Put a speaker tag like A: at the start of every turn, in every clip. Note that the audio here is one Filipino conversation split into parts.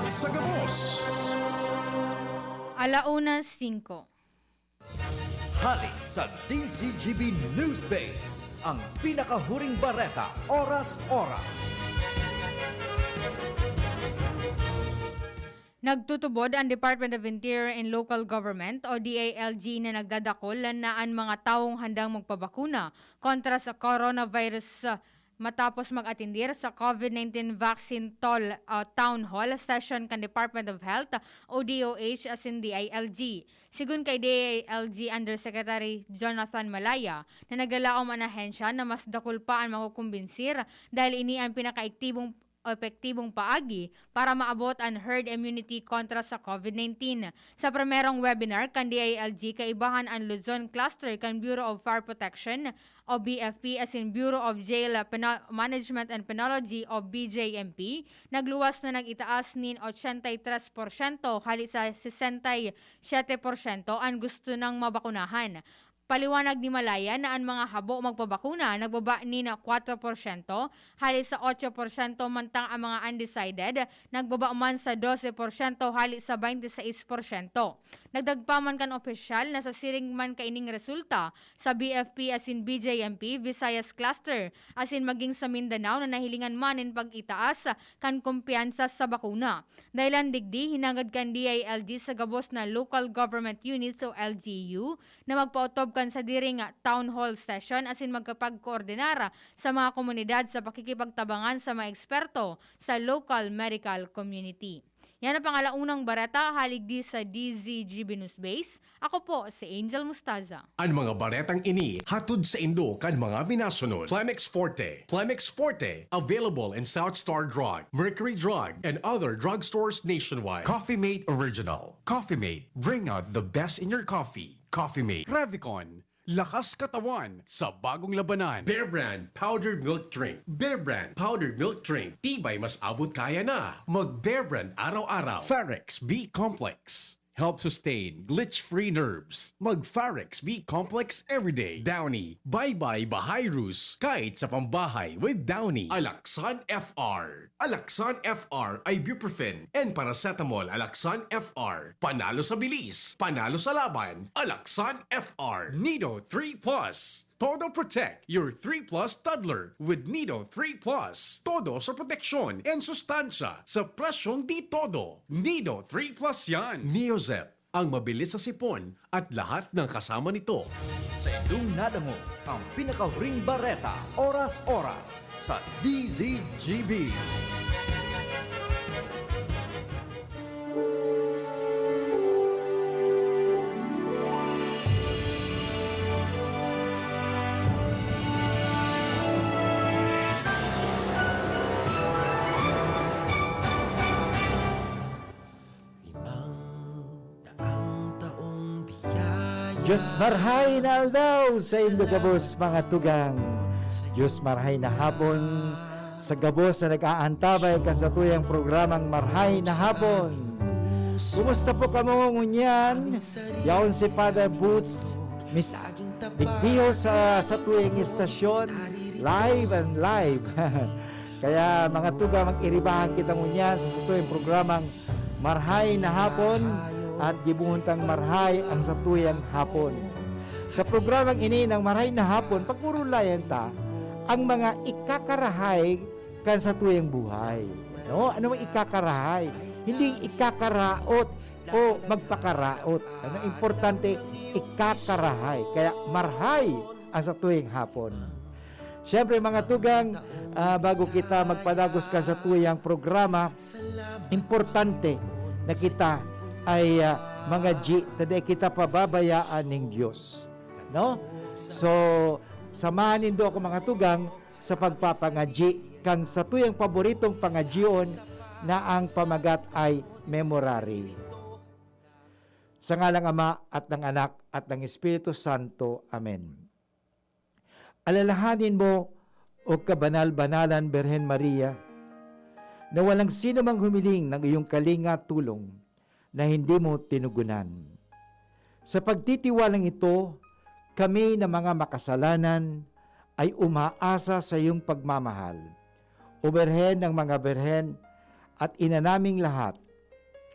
A: Sagamos.
B: 1:05.
C: Hali sa DCGB Newsbase, ang pinakahuring bareta oras-oras.
B: Nagtutubod ang Department of Interior and Local Government o DILG na nagdadakol naan mga taong handang magpabakuna kontra sa coronavirus matapos mag-atindir sa COVID-19 Vaccine Town Hall session kan Department of Health o DOH as in DILG. Sigun kay DILG Undersecretary Jonathan Malaya na naglalaom ang ahensya na mas dakol pa ang makukumbinsir dahil ini ang epektibong paagi para maabot ang herd immunity kontra sa COVID-19. Sa primerong webinar kan DILG kaibahan ang Luzon Cluster kan Bureau of Fire Protection o BFP as in Bureau of Jail Management and Penology o BJMP, nagluwas na nag-itaas nin 83% hali sa 67% ang gusto ng mabakunahan. Paliwanag ni Malaya na ang mga habo magpabakuna nagbaba ni na 4%, hali sa 8% mantang ang mga undecided nagbaba man sa 12%, hali sa 26%. Nagdagpaman kan opisyal na sa siring man kaining resulta sa BFP as in BJMP, Visayas Cluster as in maging sa Mindanao na nahilingan manin pag-itaas kan kumpiyansa sa bakuna. Dahilan digdi, hinangad kan DILG sa gabos na Local Government Units o LGU na magpautob kan sa diring town hall session as in magkapag-koordinara sa mga komunidad sa pakikipagtabangan sa mga eksperto sa local medical community. Yan ang pangalaunang bareta haligdi sa DZGB News Base. Ako po si Angel Mustaza.
A: Ang mga baretang ini hatod sa Indo kan mga minasunod. Plemex Forte. Plemex Forte, available in South Star Drug, Mercury Drug, and other drugstores nationwide. Coffee Mate Original. Coffee Mate, bring out the best in your coffee. Coffee Mate. Revicon. Lakas katawan sa bagong labanan. Bear Brand Powdered Milk Drink. Bear Brand Powdered Milk Drink. Tibay mas abot kaya na. Mag Bear Brand araw-araw. Farex B Complex. Help sustain glitch-free nerves. Mag Farex B Complex everyday. Downy. Bye-bye Bahayrus. Kahit sa pambahay with Downy. Alaxan FR. Alaxan FR Ibuprofen and Paracetamol Alaxan FR. Panalo sa bilis. Panalo sa laban. Alaxan FR. Nido 3 Plus. Todo Protect your 3 Plus toddler with Nido 3 Plus. Todo sa proteksyon and sustansya sa presyong di todo. Nido 3 Plus yan. Neozep, ang mabilis sa sipon at lahat ng kasama nito.
C: Sa inyong nadango, ang pinakahuring bareta oras-oras sa DZGB.
D: Diyos marhay na aldaw sa inyong gabos mga tugang. Diyos marhay na hapon sa gabos na nag-aantabay ka sa tuyang programang Marhay na Hapon. Kumusta po kamo ngunyan? Yaon si Father Boots, Miss Bigbiho sa tuyang istasyon, live and live. Kaya mga tugang, mag-iribahan kita ngunyan sa tuyang programang Marhay na Hapon at gibuhuntang marhay ang satuyang hapon. Sa programang ini ng Marhay na Hapon, pagmurulayan ta ang mga ikakarahay kan sa tuyang buhay. No? Ano mang ikakarahay? Hindi ikakaraot o magpakaraot. Ano importante, ikakarahay. Kaya marhay ang sa tuyang hapon. Siyempre mga tugang, bago kita magpadagos ka sa tuyang programa, importante na kita ay mga G, tadi kita pababayaan ng Diyos. No? So, samahan nindo ako mga tugang sa pagpapangaji kang sa tuyang paboritong pangajion na ang pamagat ay memorary. Sa ngalang Ama at ng Anak at ng Espiritu Santo. Amen. Alalahanin mo, o kabanal-banalan Birhen Maria, na walang sino mang humiling ng iyong kalinga tulong na hindi mo tinugunan. Sa pagtitiwalang ito, kami na mga makasalanan ay umaasa sa iyong pagmamahal. O Birhen ng mga Birhen at ina naming lahat,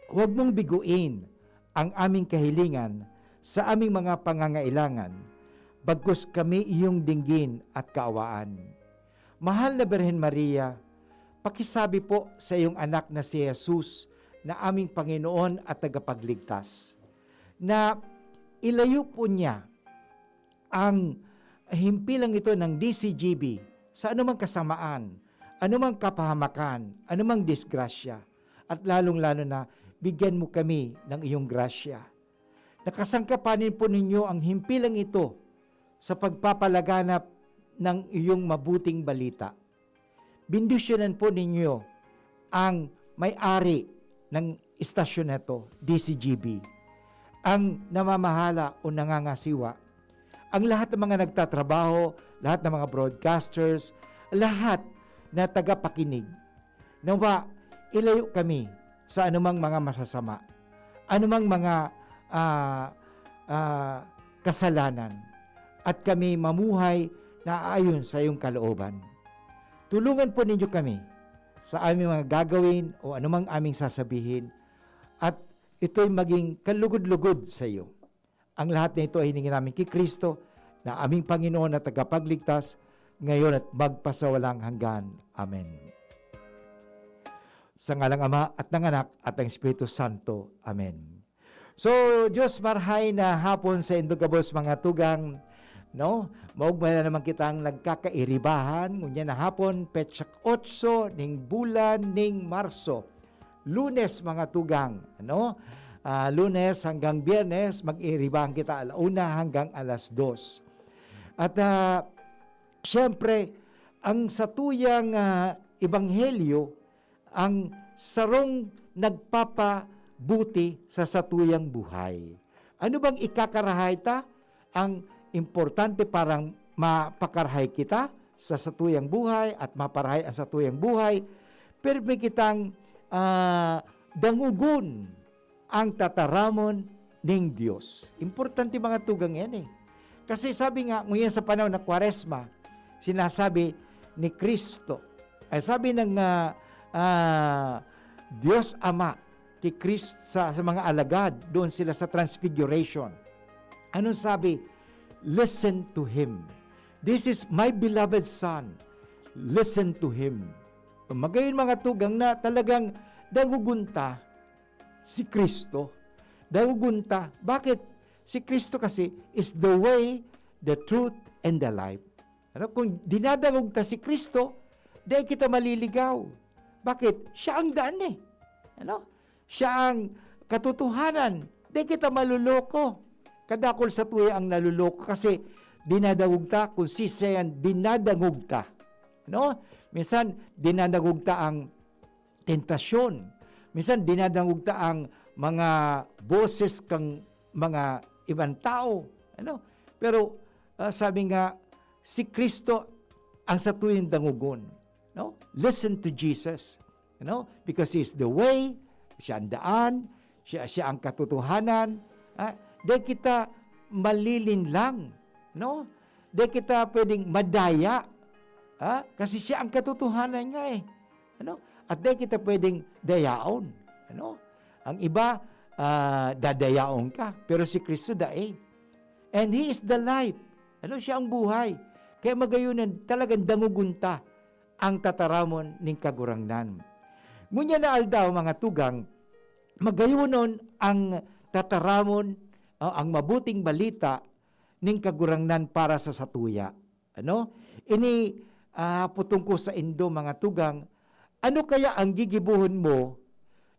D: huwag mong biguin ang aming kahilingan sa aming mga pangangailangan, bagkus kami iyong dinggin at kaawaan. Mahal na Birhen Maria, pakisabi po sa iyong anak na si Jesus na aming Panginoon at tagapagligtas, na ilayo po niya ang himpilang ito ng DCGB sa anumang kasamaan, anumang kapahamakan, anumang disgrasya, at lalong-lalo na bigyan mo kami ng iyong grasya. Nakasangkapanin po ninyo ang himpilang ito sa pagpapalaganap ng iyong mabuting balita. Bindusyonan po ninyo ang may-ari ng istasyon na ito, DCGB, ang namamahala o nangangasiwa, ang lahat ng mga nagtatrabaho, lahat ng mga broadcasters, lahat na tagapakinig. Nawa, ilayo kami sa anumang mga masasama, anumang mga kasalanan, at kami mamuhay na ayon sa iyong kalooban. Tulungan po ninyo kami sa aming mga gagawin o anumang aming sasabihin, at ito'y maging kalugod-lugod sa iyo. Ang lahat na ito ay hiningi namin kay Kristo na aming Panginoon at tagapagligtas, ngayon at magpasawalang hanggan. Amen. Sa ngalang Ama at ng Anak at ng Espiritu Santo. Amen. So, Diyos marhay na hapon sa indugabos mga tugang, no? Maugmay na naman kitang nagkakairibahan, ngunya na hapon, petsak 8 ning bulan ning Marso. Lunes mga tugang, no? Lunes hanggang Biyernes, mag-iribahan kita 1:00 hanggang 2:00. At siyempre, ang satuyang ebanghelyo, ang sarong nagpapabuti sa satuyang buhay. Ano bang ikakarahay ta? Ang importante parang mapakarahay kita sa satuyang buhay at maparahay ang satuyang buhay, pero may kitang dangugon ang tataramon ng Diyos. Importante mga tugang yan eh. Kasi sabi nga, ngayon sa panahon na Kwaresma, sinasabi ni Kristo, ay sabi ng Diyos Ama kay Kristo sa mga alagad, doon sila sa Transfiguration. Anong sabi? Listen to Him. This is my beloved Son. Listen to Him. Magayon mga tugang na talagang dangugunta si Kristo. Dangugunta. Bakit? Si Kristo kasi is the way, the truth, and the life. Ano? Kung dinadangog ta si Kristo, dahil kita maliligaw. Bakit? Siya ang daan eh. Ano? Siya ang katotohanan. Dahil kita maluloko. Kadakol sa tuya ang naluloko kasi dinadangog ta kung sisayan dinadangog ta. Ano? Minsan, dinadangog ta ang tentasyon. Minsan, dinadangog ta ang mga boses kang mga ibang tao. Ano? Pero, sabi nga, si Kristo ang sa tuyong dangugon. No? Listen to Jesus. Because He is the way, siya ang daan, siya ang katotohanan. Di kita malilin lang. No? Di kita pwedeng madaya. Kasi siya ang katotohanan nga eh. At di kita pwedeng dayaon. Ang iba, dadayaon ka. Pero si Kristo dae. And He is the life. Siya ang buhay. Kaya magayunan, talagang dangugunta ang tataramon ng kagurangnan. Ngunya na aldaw mga tugang, magayunon ang tataramon, ang mabuting balita ng kagurangnan para sa satuya. Ini putong ko sa Indo mga tugang, ano kaya ang gigibuhon mo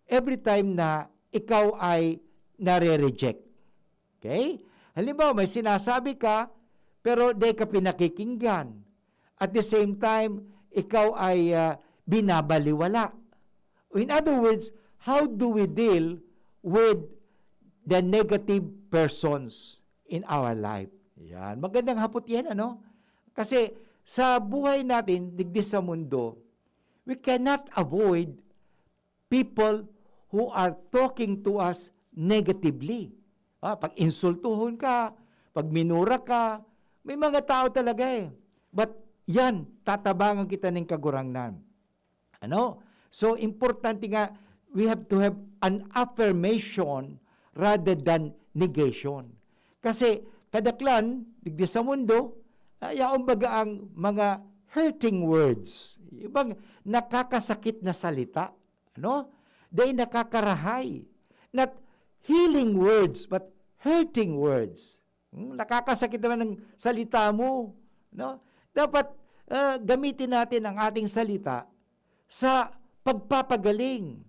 D: every time na ikaw ay nare-reject? Okay? Halimbawa, may sinasabi ka, pero di ka pinakikinggan. At the same time, ikaw ay binabaliwala. In other words, how do we deal with the negative persons in our life? Yan. Magandang hapot yan, Kasi sa buhay natin, digdi sa mundo, we cannot avoid people who are talking to us negatively. Pag insultuhon ka, pag minura ka, may mga tao talaga eh. But yan, tatabangan kita ng kagurangnan. So, importante nga we have to have an affirmation rather than negation. Kasi kadaklan, digdi sa mundo, yaon baga ang mga hurting words, ibang nakakasakit na salita, ano? They nakakarahay. Not healing words, but hurting words. Nakakasakit naman ng salita mo, no? Dapat gamitin natin ang ating salita sa pagpapagaling.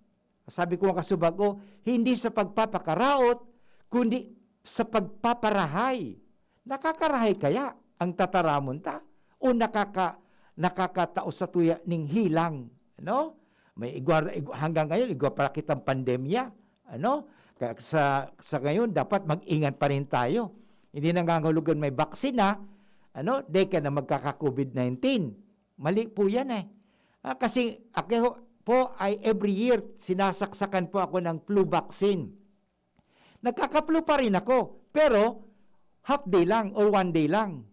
D: Sabi ko ang kasubag ko, hindi sa pagpapakaraot, kundi sa pagpaparahay. Nakakarahay kaya ang tataramon ta? O nakakatao sa tuya ning hilang? Ano? Hanggang ngayon, igwa para kitang pandemya. Ano? Kaya sa ngayon, dapat mag-ingat pa rin tayo. Hindi nangangahulugan may vaksina, ano? Di ka na magkaka-COVID-19. Mali po yan eh. Kasi ako po ay every year sinasaksakan po ako ng flu vaccine. Nagkaka-flu pa rin ako, pero half day lang or one day lang.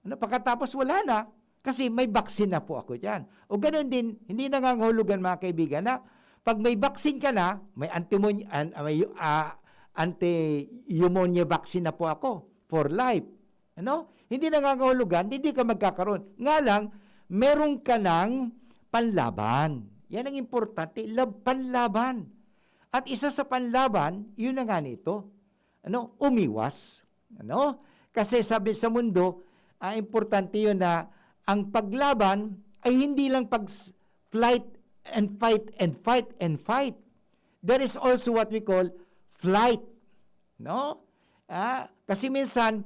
D: Ano, pagkatapos wala na, kasi may vaccine na po ako dyan. O ganoon din, hindi nangangahulugan mga kaibigan na pag may vaccine ka na, may anti-pneumonia vaccine na po ako for life. Ano? Hindi nangangahulugan, hindi ka magkakaroon. Nga lang, meron ka ng panlaban. Yan ang importante, panlaban. At isa sa panlaban, yun na nga nito, ano, umiwas. Ano? Kasi sabi sa mundo, importante yun na ang paglaban ay hindi lang flight and fight and fight and fight. There is also what we call flight. No? Kasi minsan,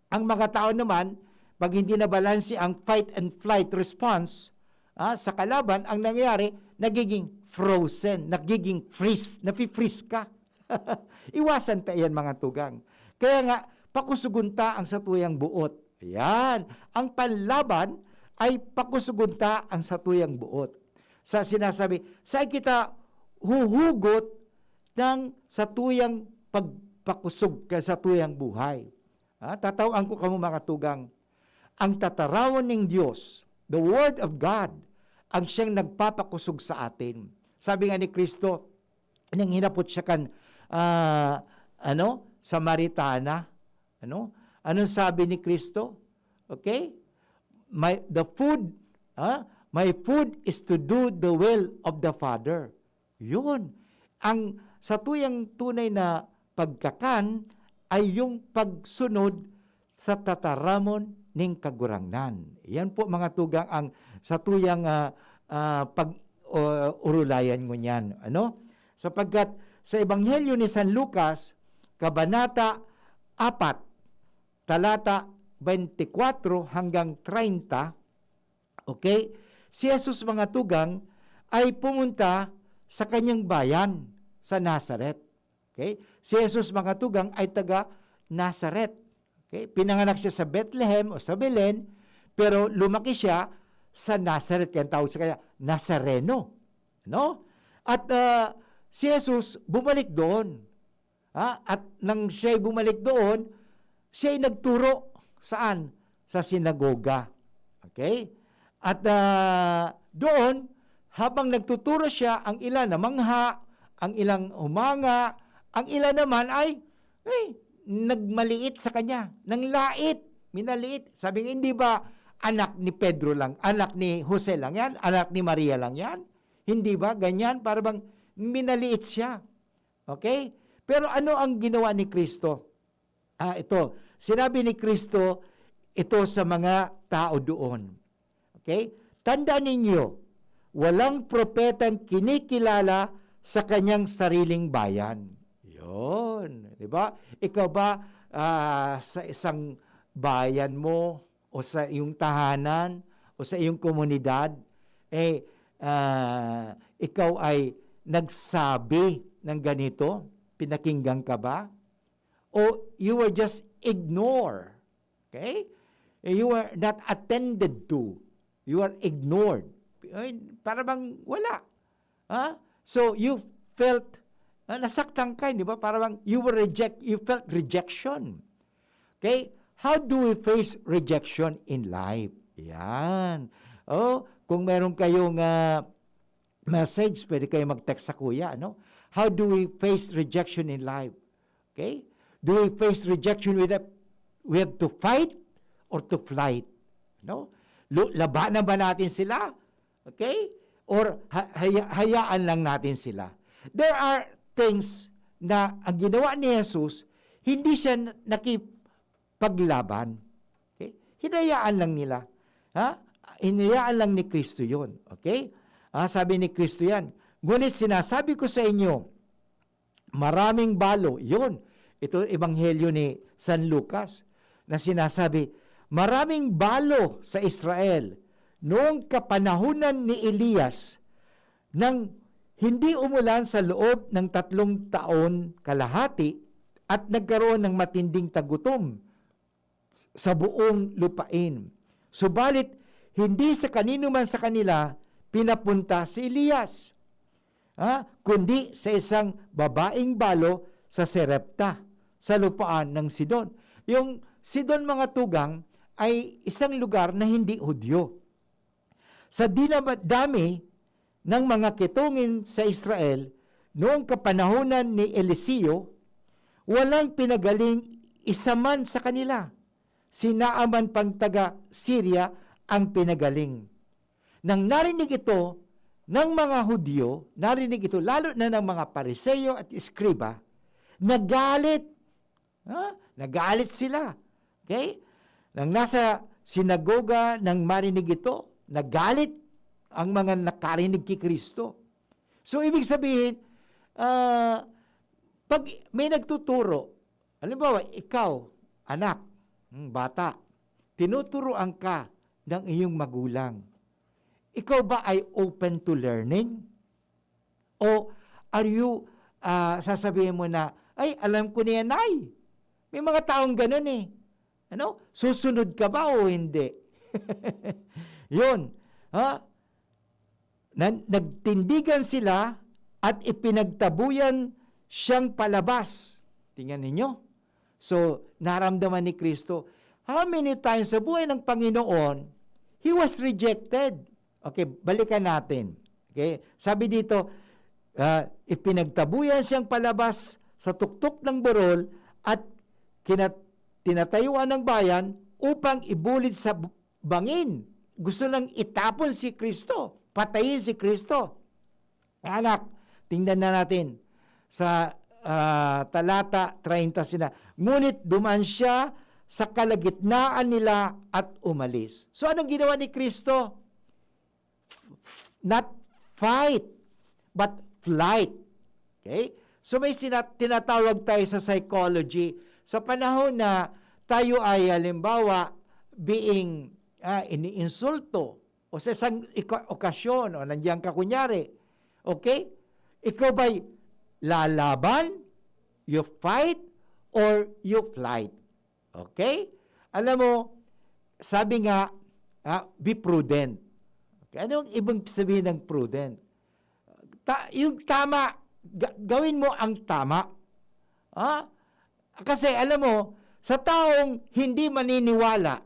D: ang mga tao naman, pag hindi na balanse ang fight and flight response, sa kalaban, ang nangyayari, nagiging frozen, nagiging freeze, napi-freeze ka. Iwasan ta yan mga tugang. Kaya nga, pakusugunta ang satuyang buot. Ayan. Ang panlaban ay pakusugunta ang satuyang buot. Sa sinasabi, saan kita huhugot ng satuyang pagpakusog ka satuyang buhay. Tatawaan ko kamo mga tugang. Ang tatarawan ng Diyos, the Word of God, ang siyang nagpapakusog sa atin. Sabi nga ni Kristo, nang hinapot siya kan, Samaritana, anong sabi ni Kristo? Okay? My food is to do the will of the Father. Yun. Ang satuyang tunay na pagkakan ay yung pagsunod sa tataramon ning kagurangnan. Yan po mga tugang ang satuyang pag-urulayan mo niyan. Ano? Sapagkat sa Ebanghelyo ni San Lucas, Kabanata 4, talata 24 hanggang 30, okay? Si Jesus mga tugang ay pumunta sa kanyang bayan sa Nazaret. Okay? Si Jesus mga tugang ay taga Nazaret. Okay? Pinanganak siya sa Bethlehem o sa Belen, pero lumaki siya sa Nazaret, kaya tawag sa kanya Nazareno. No? At si Jesus bumalik doon. At nang siya bumalik doon, siya ay nagturo saan? Sa sinagoga. Okay? At doon, habang nagtuturo siya, ang ilan na mangha, ang ilang humanga, ang ilan naman ay nagmaliit sa kanya, nang lait, minaliit. Sabi nga, hindi ba anak ni Pedro lang, anak ni Jose lang yan, anak ni Maria lang yan? Hindi ba? Ganyan, para bang minaliit siya. Okay? Pero ano ang ginawa ni Kristo? Ito, sinabi ni Kristo, ito sa mga tao doon. Okay? Tandaan ninyo, walang propetang kinikilala sa kanyang sariling bayan. Yun. Di ba? Ikaw ba sa isang bayan mo o sa iyong tahanan o sa iyong komunidad, ikaw ay nagsabi ng ganito? Pinakinggan ka ba? O you were just ignore? Okay? You were not attended to. You are ignored. Para bang wala. So you felt nasaktan ka, di ba? Para bang you felt rejection. Okay? How do we face rejection in life? Yan. Kung meron kayong message, pwede kayo mag-text sa kuya, ano? How do we face rejection in life? Okay? Do we face rejection with we have to fight or to flight? No? Labanan ba natin sila? Okay? Or hayaan lang natin sila? There are things na ang ginawa ni Jesus, hindi siya nakipaglaban. Okay? Hinayaan lang nila. Ha? Hinayaan lang ni Kristo yun. Okay? Sabi ni Kristo yan. Ngunit sinasabi ko sa inyo, maraming balo. Yun. Ito ebanghelyo ni San Lucas na sinasabi, maraming balo sa Israel noong kapanahunan ni Elias nang hindi umulan sa loob ng 3 taon kalahati at nagkaroon ng matinding tagutom sa buong lupain. Subalit, hindi sa kanino man sa kanila pinapunta si Elias, kundi sa isang babaeng balo sa Serepta, sa lupaan ng Sidon. Yung Sidon, mga tugang, ay isang lugar na hindi Hudyo. Sa dinami ng mga kitungin sa Israel, noong kapanahunan ni Eliseo, walang pinagaling isa man sa kanila. Si Naaman pang taga Syria ang pinagaling. Nang narinig ito ng mga Hudyo, narinig ito lalo na ng mga Pariseo at Eskriba, nagalit. Nagalit sila. Okay? Nang nasa sinagoga nang marinig ito, nagalit ang mga nakarinig kay Kristo. So, ibig sabihin, pag may nagtuturo, halimbawa, ikaw, anak, bata, tinuturoan ka ng iyong magulang. Ikaw ba ay open to learning? O are you, sasabihin mo na, ay, alam ko na yan, ay. May mga taong ganun eh. Ano? Susunod ka ba o hindi? Yun. Nagtindigan sila at ipinagtabuyan siyang palabas. Tingnan ninyo. So, naramdaman ni Kristo, how many times sa buhay ng Panginoon, He was rejected. Okay, balikan natin. Okay? Sabi dito, ipinagtabuyan siyang palabas sa tuktok ng burol at tinatayuan ng bayan upang ibulit sa bangin. Gusto lang itapon si Kristo, patayin si Kristo. Anak, tingnan na natin sa talata 30 sina. Ngunit dumaan siya sa kalagitnaan nila at umalis. So anong ginawa ni Kristo? Not fight, but flight. Okay? So may tinatawag tayo sa psychology sa panahon na tayo ay halimbawa being iniinsulto o sa isang okasyon o nandiyan ka kunyari. Okay? Ikaw ba'y lalaban, you fight, or you flight? Okay? Alam mo, sabi nga, be prudent. Okay? Anong ibang sabihin ng prudent? Yung tama, gawin mo ang tama. Kasi alam mo, sa taong hindi maniniwala,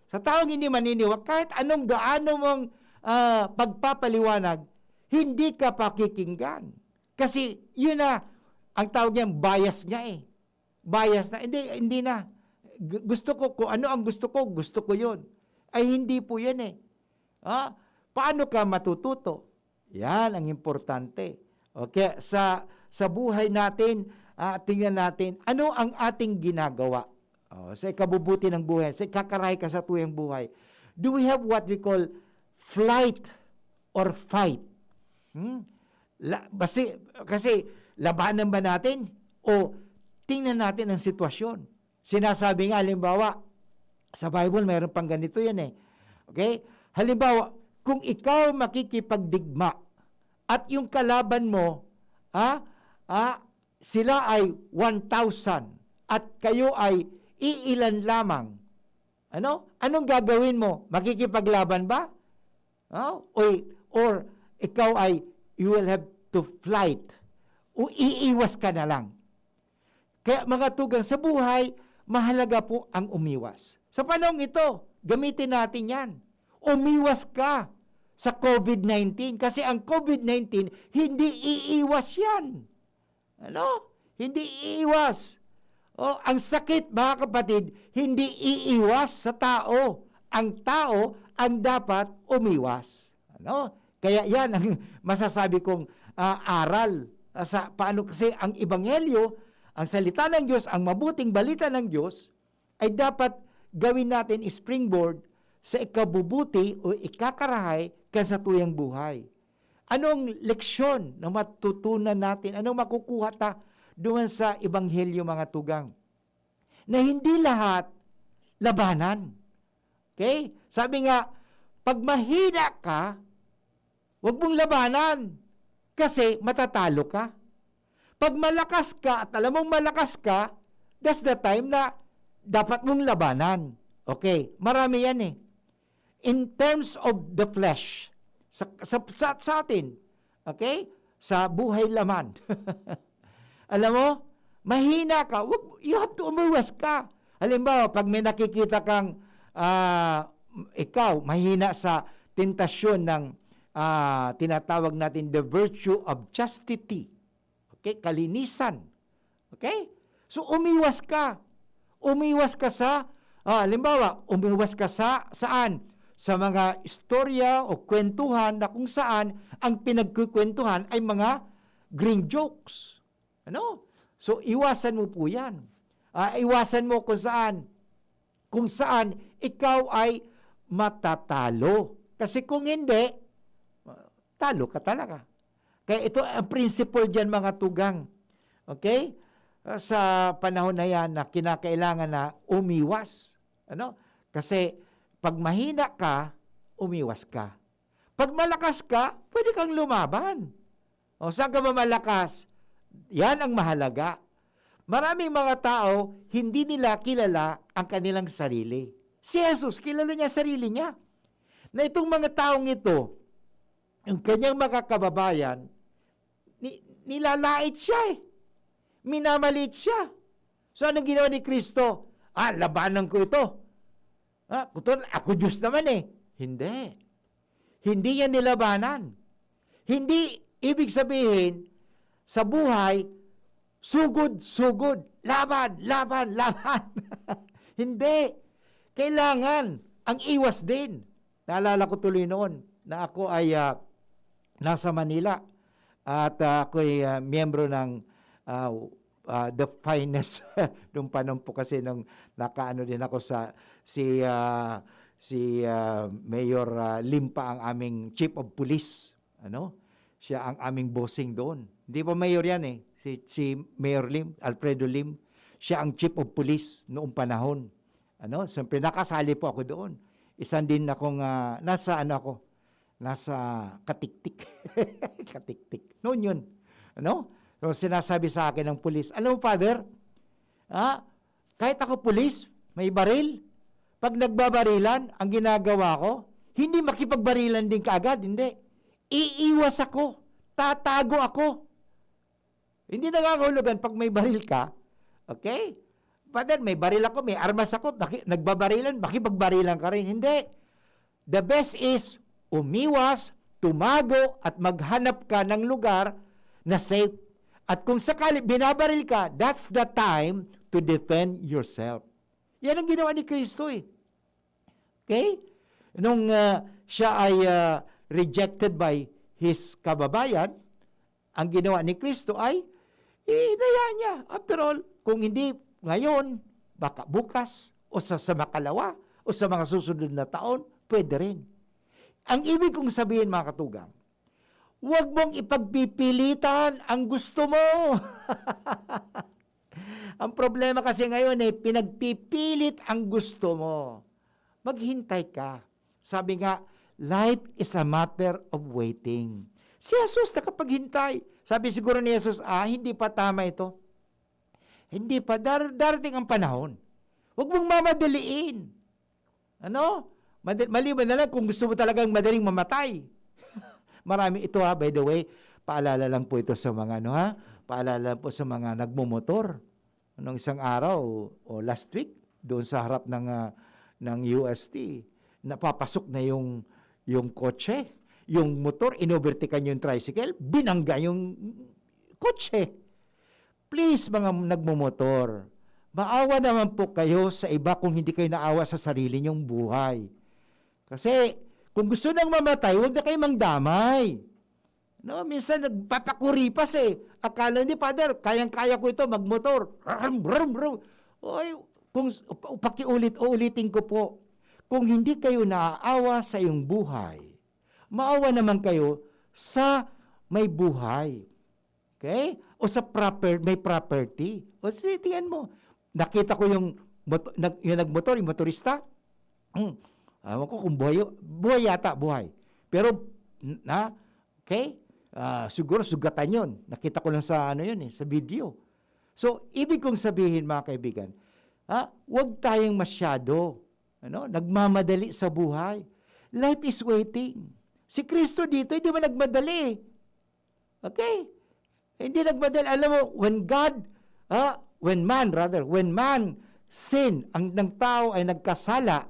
D: sa taong hindi maniniwala, kahit anong gaano mong pagpapaliwanag, hindi ka pakikinggan. Kasi yun na, ang tawag niya, bias niya eh. Bias na. Hindi na. Gusto ko, kung ano ang gusto ko yun. Ay hindi po yan eh. Paano ka matututo? Yan ang importante. Okay, sa buhay natin, tingnan natin, ano ang ating ginagawa? Sa ikabubuti ng buhay, sa ikakaray ka sa tuyang buhay. Do we have what we call flight or fight? Kasi labanan ba natin? O tingnan natin ang sitwasyon. Sinasabi nga, halimbawa, sa Bible, mayroon pang ganito yan eh. Okay? Halimbawa, kung ikaw makikipagdigma at yung kalaban mo, sila ay 1,000 at kayo ay iilan lamang. Anong gagawin mo? Makikipaglaban ba? Or ikaw ay, you will have to flight. O iiwas ka na lang. Kaya mga tugang sa buhay, mahalaga po ang umiwas. Sa panahon ito, gamitin natin yan. Umiwas ka sa COVID-19 kasi ang COVID-19 hindi iiwas yan. Ano? Hindi iiwas. O, ang sakit, mga kapatid, hindi iiwas sa tao. Ang tao ang dapat umiwas. Ano? Kaya yan ang masasabi kong aral sa paano kasi ang ebanghelyo, ang salita ng Diyos, ang mabuting balita ng Diyos ay dapat gawin natin springboard sa ikabubuti o ikakarahay sa tuyang buhay. Anong leksyon na matutunan natin? Anong makukuha ta doon sa ebanghelyo, mga tugang? Na hindi lahat labanan. Okay? Sabi nga, pag mahina ka, huwag mong labanan kasi matatalo ka. Pag malakas ka at alam mong malakas ka, that's the time na dapat mong labanan. Okay, marami yan eh. In terms of the flesh, sa atin, okay, sa buhay laman. Alam mo, mahina ka, you have to umiwas ka. Halimbawa, pag may nakikita kang ikaw, mahina sa tentasyon ng tinatawag natin the virtue of chastity. Okay, kalinisan. Okay? So, umiwas ka. Umiwas ka sa, halimbawa, umiwas ka saan? Sa mga istorya o kwentuhan na kung saan ang pinagkukwentuhan ay mga green jokes. Ano? So, iwasan mo po yan. Iwasan mo kung saan ikaw ay matatalo. Kasi kung hindi, talo ka talaga. Kaya ito ang principle dyan, mga tugang. Okay? Sa panahon na yan na kinakailangan na umiwas. Ano? Kasi pag mahina ka, umiwas ka. Pag malakas ka, pwede kang lumaban. O saan ka ba malakas? Yan ang mahalaga. Maraming mga tao, hindi nila kilala ang kanilang sarili. Si Jesus, kilala niya sarili niya. Na itong mga taong ito, yung kanyang mga kababayan, nilalait siya eh. Minamalit siya. So anong ginawa ni Kristo? Labanan ko ito. Ako Diyos naman eh. Hindi. Hindi yan nilabanan. Hindi ibig sabihin, sa buhay, sugod, laban. Hindi. Kailangan ang iwas din. Naalala ko tuloy noon na ako ay nasa Manila at ako ay miyembro ng The Finest. Nung panahon po kasi nung nakaano din ako sa si Mayor Limpa ang aming Chief of Police. Ano? Siya ang aming bossing doon. Hindi pa mayor yan eh. Si Mayor Lim, Alfredo Lim. Siya ang Chief of Police noong panahon. Ano? Siyempre nakasali po ako doon. Isan din akong nasa Katiktik. Katiktik. Noon yun. Ano? So sinasabi sa akin ng pulis, alam mo, Father, kahit ako pulis, may baril. Pag nagbabarilan, ang ginagawa ko, hindi makipagbarilan din kaagad, hindi. Iiwas ako. Tatago ako. Hindi nangangahulugan pag may baril ka, okay? Father, may baril ako, may armas ako, nagbabarilan, makipagbarilan ka rin. Hindi. The best is umiwas, tumago, at maghanap ka ng lugar na safe. At kung sakali binabaril ka, that's the time to defend yourself. Yan ang ginawa ni Kristo eh. Okay? Nung siya ay rejected by his kababayan, ang ginawa ni Kristo ay inaya niya. After all, kung hindi ngayon, baka bukas, o sa makalawa, o sa mga susunod na taon, pwede rin. Ang ibig kong sabihin, mga katugang, huwag mong ipagpipilitan ang gusto mo. Ang problema kasi ngayon pinagpipilit ang gusto mo. Maghintay ka. Sabi nga, life is a matter of waiting. Si Jesus nakapaghintay. Sabi siguro ni Jesus, hindi pa tama ito. Hindi pa. Darating ang panahon. Huwag mong mamadaliin. Ano? Maliban na lang kung gusto mo talagang madaling mamatay. Marami ito by the way, paalala lang po ito sa mga paalala po sa mga nagmumotor. Nung isang araw o last week doon sa harap ng UST, napapasok na yung kotse. yung motor, inovertikan yung tricycle, binangga yung kotse. Please, mga nagmumotor, maawa naman po kayo sa iba kung hindi kayo naawa sa sarili nyong buhay. Kasi, kung gusto nang mamatay, huwag na kayo mangdamay. No, minsan nagpapakuripas eh. Akala ni Father, kayang-kaya ko ito, magmotor. Brum, brum, brum. Oy, kung ulitin ko po, kung hindi kayo naaawa sa iyong buhay, maawa naman kayo sa may buhay. Okay? O sa may property. O tingnan mo, nakita ko yung nagmotor, yung motorista. Awan ko kung buhay yata, buhay. Pero, okay? Siguro sugatan yun. Nakita ko lang sa sa video. So, ibig kong sabihin mga kaibigan, huwag tayong masyado nagmamadali sa buhay. Life is waiting. Si Kristo dito, hindi ba nagmadali? Okay? Hindi nagmadali. Alam mo, when man sin, ng tao ay nagkasala,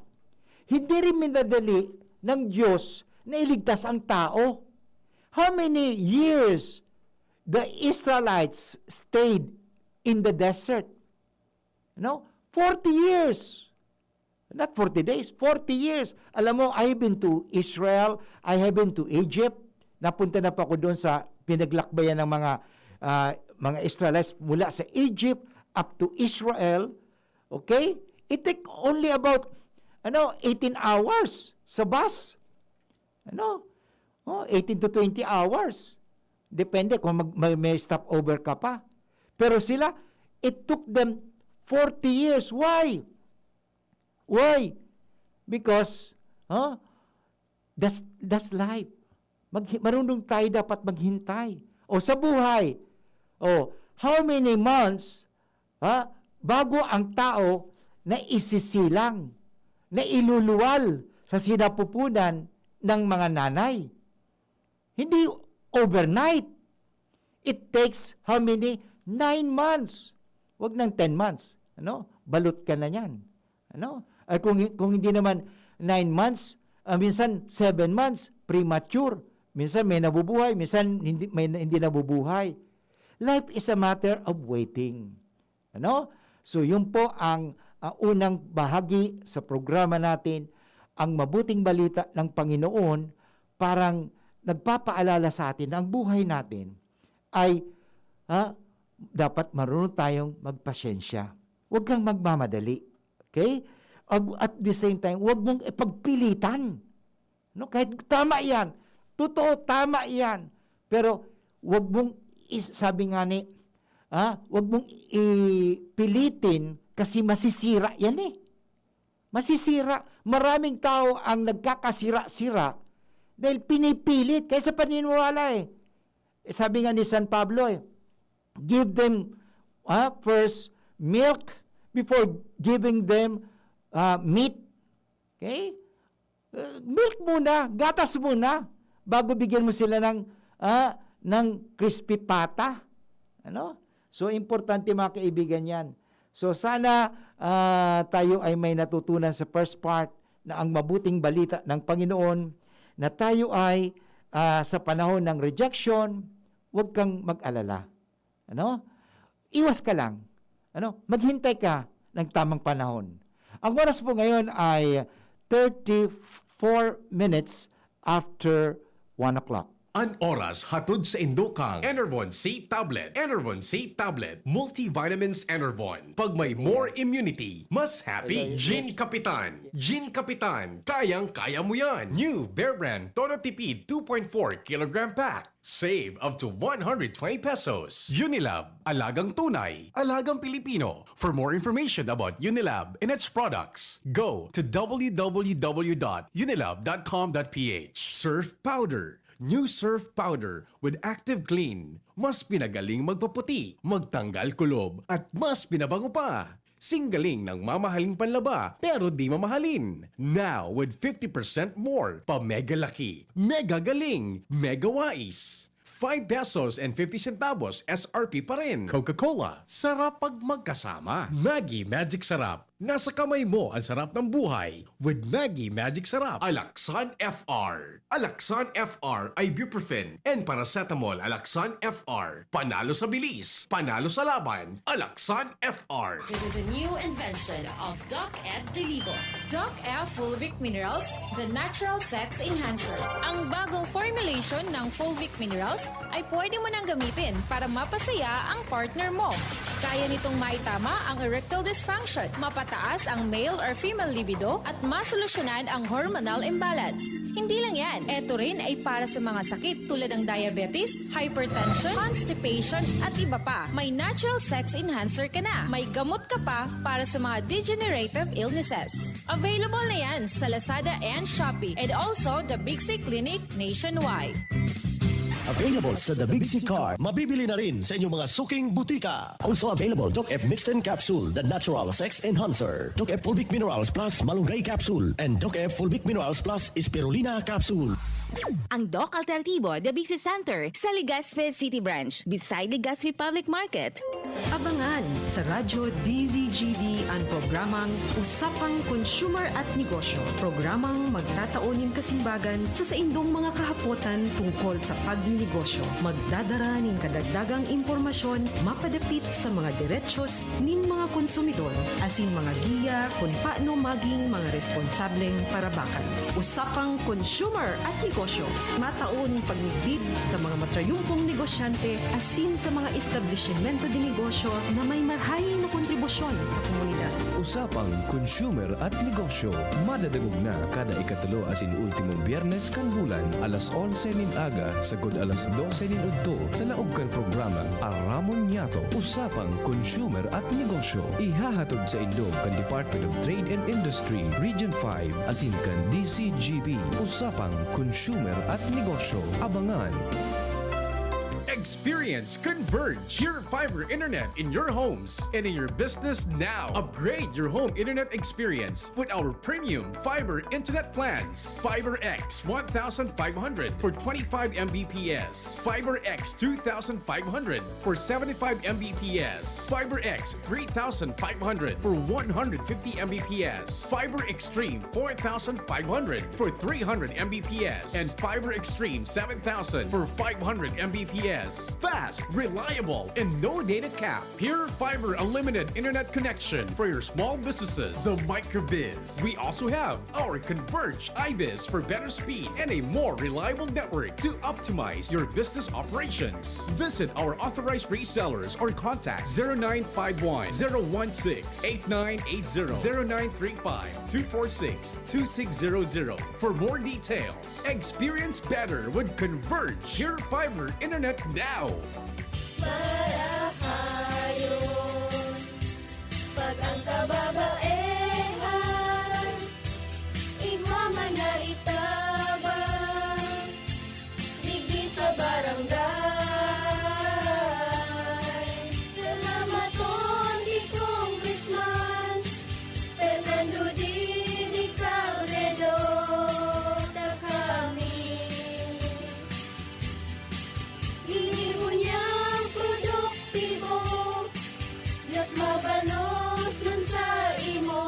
D: hindi rin minadali ng Diyos na iligtas ang tao. How many years the Israelites stayed in the desert? 40 years. Not 40 days, 40 years. Alam mo, I have been to Israel, I have been to Egypt. Napunta na pa ako doon sa pinaglakbayan ng mga Israelites mula sa Egypt up to Israel. Okay? It take only about 18 hours sa bus. 18 to 20 hours. Depende kung may stopover ka pa. Pero sila, it took them 40 years. Why? Why? Because, that's life. Marunong tayo dapat maghintay. O sa buhay, how many months, bago ang tao na isisilang, na iluluwal sa sinapupunan ng mga nanay. Hindi overnight. It takes how many? 9 months. Huwag ng 10 months. Balot ka na yan. Kung hindi naman 9 months, minsan 7 months, premature. Minsan may nabubuhay, minsan hindi nabubuhay. Life is a matter of waiting. So yun po ang unang bahagi sa programa natin, ang mabuting balita ng Panginoon, parang nagpapaalala sa atin na ang buhay natin ay dapat marunong tayong magpasyensya. Huwag kang magmamadali. Okay? At the same time, huwag mong ipagpilitan. Kahit tama yan. Totoo, tama yan. Pero huwag mong, sabi nga ni, huwag mong ipilitin kasi masisira yan eh. Masisira. Maraming tao ang nagkakasira-sira dahil pinipilit kaysa paniniwala eh. Sabi nga ni San Pablo give them first milk before giving them meat. Okay? Milk muna, gatas muna bago bigyan mo sila ng crispy pata. So importante mga kaibigan yan. So sana tayo ay may natutunan sa first part na ang mabuting balita ng Panginoon na tayo ay sa panahon ng rejection, huwag kang mag-alala. Iwas ka lang. Maghintay ka ng tamang panahon. Ang oras po ngayon ay 34 minutes after 1 o'clock.
A: An oras hatod sa Indokang Enervon C Tablet. Enervon C Tablet. Multivitamins Enervon. Pag may more immunity, mas happy. Gin Kapitan. Gin Kapitan. Kayang-kaya mo yan. New Bear Brand Todo Tipid 2.4 kilogram pack. Save up to 120 pesos. Unilab. Alagang tunay. Alagang Pilipino. For more information about Unilab and its products, go to www.unilab.com.ph. Surf Powder. New Surf Powder with Active Clean. Mas pinagaling magpaputi, magtanggal kulob, at mas pinabango pa. Singgaling ng mamahaling panlaba, pero di mamahalin. Now with 50% more, pa mega laki, mega galing, mega wais. 5 pesos and 50 centavos SRP pa rin. Coca-Cola, sarap pag magkasama. Maggie Magic Sarap. Nasa kamay mo ang sarap ng buhay with Maggie Magic Sarap. Alaxan FR. Alaxan FR ibuprofen and paracetamol. Alaxan FR. Panalo sa bilis, panalo sa laban. Alaxan FR.
E: It is a new invention of Doc Ed Delivo. Doc F Fulvic Minerals, the natural sex enhancer. Ang bagong formulation ng Fulvic Minerals ay pwede mo nang gamitin para mapasaya ang partner mo. Kaya nitong maitama ang erectile dysfunction, mapataas ang male or female libido at masolusyonan ang hormonal imbalance. Hindi lang yan, ito rin ay para sa mga sakit tulad ng diabetes, hypertension, constipation at iba pa. May natural sex enhancer ka na. May gamot ka pa para sa mga degenerative illnesses. Available na yan sa Lazada and Shopee and also the Big C Clinic nationwide.
F: Available sa The Big C Car. Mabibili na rin sa inyong mga suking butika. Also available, Doc F Mixed and Capsule, the natural sex enhancer. Doc F Fulvic Minerals Plus Malunggay Capsule. And Doc F Fulvic Minerals Plus Spirulina Capsule.
G: Ang Doc Alternativo, The Big C Center, sa Legazpi City Branch, beside Legazpi Public Market.
H: Abangan sa Radyo DZGB ang programang Usapang Consumer at Negosyo. Programang magtataunin kasimbagan sa saindong mga kahapotan tungkol sa pagninegosyo. Magdadara ning kadagdagang impormasyon mapadapit sa mga diretsyon nin mga konsumidor asin mga giya kung paano maging mga responsableng parabakan. Usapang Consumer at Negosyo. Mataon pagnibid sa mga matrayumpong negosyante asin sa mga establishmento de negosyo na may marhaing na kontribusyon sa komunidad.
I: Usapang Consumer at Negosyo. Madadagog na kada ikatulo asin ultimong biyernes kan bulan alas 11 nin aga sagod alas 12 nin udto sa laog kan programa Aramon Yato. Usapang Consumer at Negosyo. Ihahatod sa Indo kan Department of Trade and Industry Region 5 asin kan DCGB. Usapang Consumer at Negosyo. Abangan.
A: Experience Converge, your fiber internet in your homes and in your business now. Upgrade your home internet experience with our premium fiber internet plans. Fiber X 1500 for 25 Mbps. Fiber X 2500 for 75 Mbps. Fiber X 3500 for 150 Mbps. Fiber Extreme 4500 for 300 Mbps. And Fiber Extreme 7000 for 500 Mbps. Fast, reliable, and no data cap. Pure Fiber Unlimited Internet Connection for your small businesses. The Microbiz. We also have our Converge iBiz for better speed and a more reliable network to optimize your business operations. Visit our authorized resellers or contact 0951 016 8980 0935 246 2600 for more details. Experience better with Converge Pure Fiber Internet now.
J: Marahayon, pag ang kababaehan, igwaman na itabang, digdi sa barangay. Salamat di Congressman Fernando Di Cabredo, ta kami. Inigo niyang produktibo, Diyos mabalos man sa imo.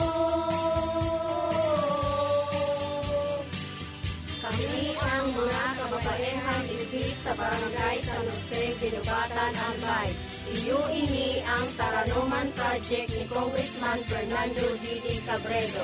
J: Kami ang mga kababaehang ibig sa barangay San Jose, Ginubatan, Albay. Iyo ini ang Taranuman Project ni Congressman Fernando D. Cabredo.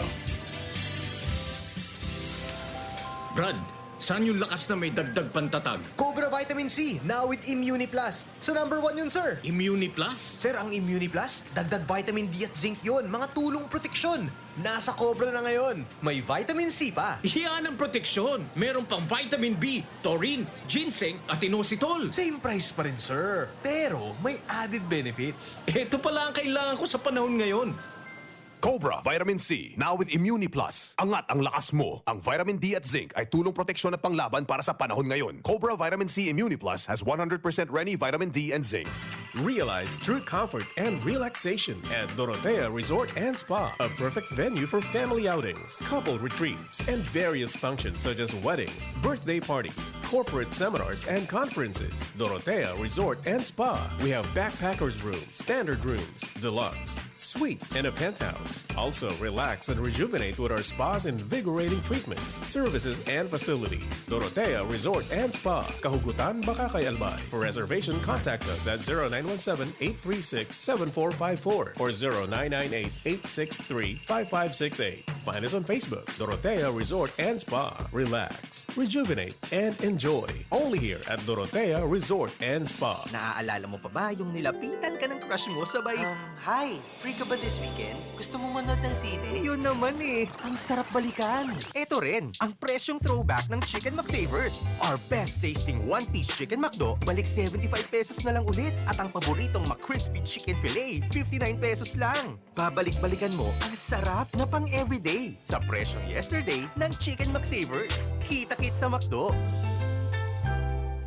K: Brad, saan yung lakas na may dagdag pantatag?
L: Cobra Vitamin C, now with Immuni Plus. So number 1 yun, sir.
K: Immuni Plus?
L: Sir, ang Immuni Plus, dagdag vitamin D at zinc yun. Mga tulong proteksyon. Nasa Cobra na ngayon. May vitamin C pa.
K: Yan ang proteksyon. Meron pang vitamin B, taurine, ginseng at inositol.
L: Same price pa rin, sir. Pero may added benefits.
K: Ito pala ang kailangan ko sa panahon ngayon.
M: Cobra Vitamin C, now with Immuni Plus. Angat ang lakas mo. Ang vitamin D at zinc ay tulong proteksyon at panglaban para sa panahon ngayon. Cobra Vitamin C Immuni Plus has 100% Reni vitamin D and zinc.
A: Realize true comfort and relaxation at Dorotea Resort and Spa, a perfect venue for family outings, couple retreats, and various functions such as weddings, birthday parties, corporate seminars, and conferences. Dorotea Resort and Spa. We have backpackers rooms, standard rooms, deluxe, suite, and a penthouse. Also, relax and rejuvenate with our spa's invigorating treatments, services, and facilities. Dorotea Resort and Spa. Kahugutan, Bakakay, Albay. For reservation, contact us at 0917-836-7454 or 0998-863-5568. Find us on Facebook, Dorotea Resort and Spa. Relax, rejuvenate, and enjoy. Only here at Dorotea Resort and Spa.
N: Naaalala mo pa ba yung nilapitan ka ng crush mo sabay...
L: Hi! Free ka ba this weekend? Gusto mo manood ng sine?
N: Yun naman eh, ang sarap balikan. Ito rin, ang presyong throwback ng Chicken McSavers. Our best tasting one-piece Chicken McDo, balik 75 pesos na lang ulit. At ang paboritong McCrispy Chicken Filet, 59 pesos lang. Babalik-balikan mo ang sarap na pang everyday sa presyong yesterday ng Chicken McSavers. Kita-kit sa McDo.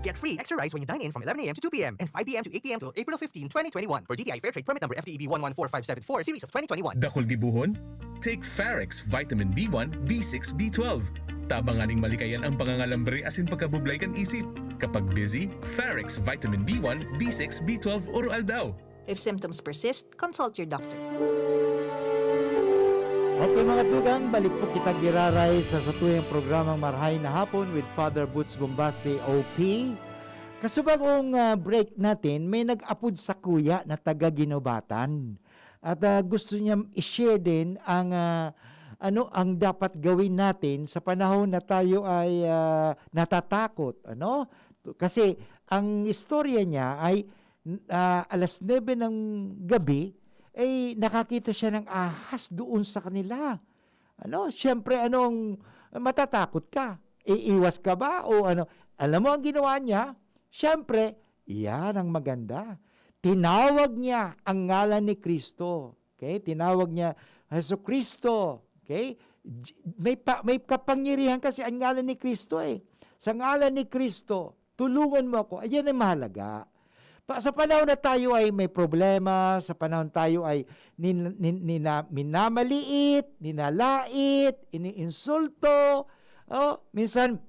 N: Get free extra rice when you dine in from 11 a.m. to 2 p.m. and 5 p.m. to 8 p.m. till April 15, 2021 for GTI Fairtrade permit number FTEB 114574 series of 2021.
O: Dakol gibuhon? Take Farex Vitamin B1, B6, B12. Tabanganing malikayan ang pangangalambre asin pagkabublay kan isip. Kapag busy, Farex Vitamin B1, B6, B12 oral daw.
P: If symptoms persist, consult your doctor.
D: Okay mga tugang, balik po kita giraray sa satuyang programang Marhay na Hapon with Father Boots Bombasi OP. Kasubagong break natin, may nag-apod sa kuya na taga Ginobatan. At gusto niya i-share din ang ang dapat gawin natin sa panahon na tayo ay natatakot. Kasi ang istorya niya ay alas 9 ng gabi, ay nakakita siya ng ahas doon sa kanila. Siyempre, matatakot ka? Iiwas ka ba? O alam mo ang ginawa niya? Siyempre, iyan ang maganda. Tinawag niya ang ngalan ni Kristo. Okay? Tinawag niya, Hesus Kristo. Okay? May kapangyarihan kasi ang ngalan ni Kristo eh. Sa ngalan ni Kristo, tulungan mo ako. Ayan ang mahalaga. Sa panahon na tayo ay may problema, sa panahon tayo ay minamaliit, ninalait, iniinsulto, minsan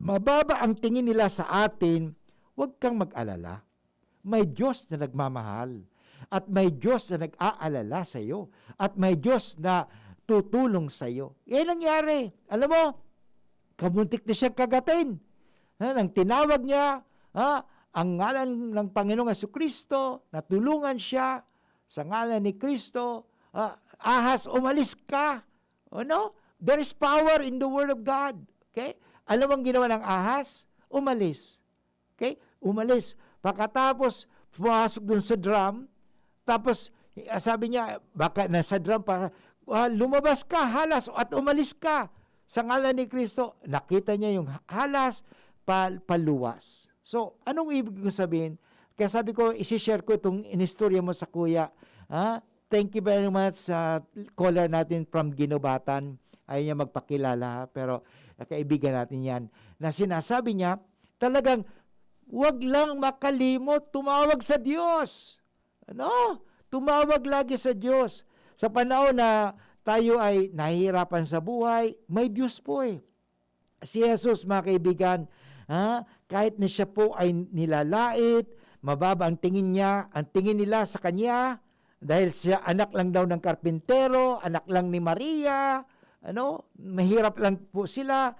D: mababa ang tingin nila sa atin, huwag kang mag-alala. May Diyos na nagmamahal at may Diyos na nag-aalala sa iyo at may Diyos na tutulong sa iyo. Yan nangyari. Alam mo, kamuntik na siyang kagatin. Nang tinawag niya, ang ngalan ng Panginoong Jesucristo, natulungan siya sa ngalan ni Kristo. Ahas, umalis ka. There is power in the Word of God. Okay? Alam ang ginawa ng ahas? Umalis. Okay? Umalis. Pagkatapos, pumasok dun sa drum, tapos sabi niya, baka nasa drum pa, lumabas ka, halas, at umalis ka. Sa ngalan ni Kristo, nakita niya yung halas, paluwas. So, anong ibig ko sabihin? Kaya sabi ko, isi-share ko itong inistorya mo sa kuya. Thank you very much sa caller natin from Ginobatan. Ayaw niya magpakilala, pero kaibigan natin yan. Na sinasabi niya, talagang, wag lang makalimot, tumawag sa Diyos. Tumawag lagi sa Diyos. Sa panahon na tayo ay nahihirapan sa buhay, may Diyos po eh. Si Jesus, mga kaibigan, kahit na siya po ay nilalait, mababa ang tingin niya, ang tingin nila sa kanya, dahil siya anak lang daw ng karpintero, anak lang ni Maria, mahirap lang po sila,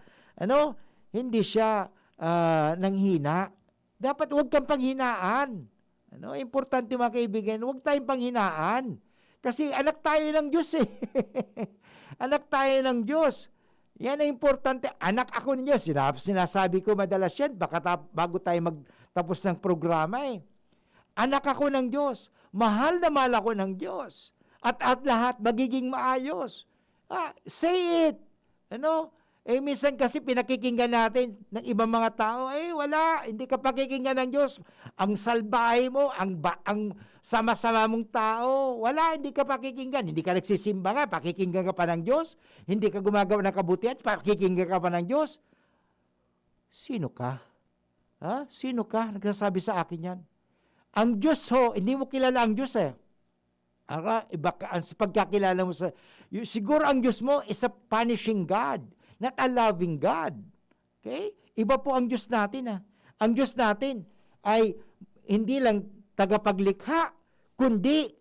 D: hindi siya nanghina. Dapat huwag kang panghinaan. Importante mga kaibigan, huwag tayong panghinaan. Kasi anak tayo ng Diyos eh. Anak tayo ng Diyos. Yan ang importante. Anak ako ninyo. Sinasabi ko madalas yan. Bago tayo magtapos ng programa eh. Anak ako ng Diyos. Mahal na mahal ako ng Diyos. At lahat magiging maayos. Say it. Minsan kasi pinakikinggan natin ng ibang mga tao, wala, hindi ka pakikinggan ng Diyos. Ang salbahe mo, ang sama-sama mong tao, wala, hindi ka pakikinggan. Hindi ka nagsisimba nga, pakikinggan ka pa ng Diyos. Hindi ka gumagawa ng kabutihan, pakikinggan ka pa ng Diyos. Sino ka? Ha? Sino ka? Nagsasabi sa akin yan. Ang Diyos hindi mo kilala ang Diyos iba ka, ang pagkakilala mo siguro ang Diyos mo is a punishing God, not a loving God. Okay? Iba po ang Diyos natin Ang Diyos natin ay hindi lang tagapaglikha, kundi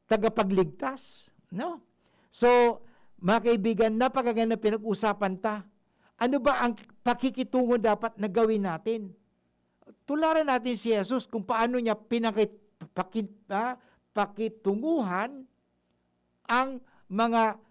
D: tagapagligtas. No? So, mga kaibigan, napakaganda pinag-usapan ta. Ano ba ang pakikitungo dapat na gawin natin? Tularan natin si Jesus kung paano niya pakitunguhan ang mga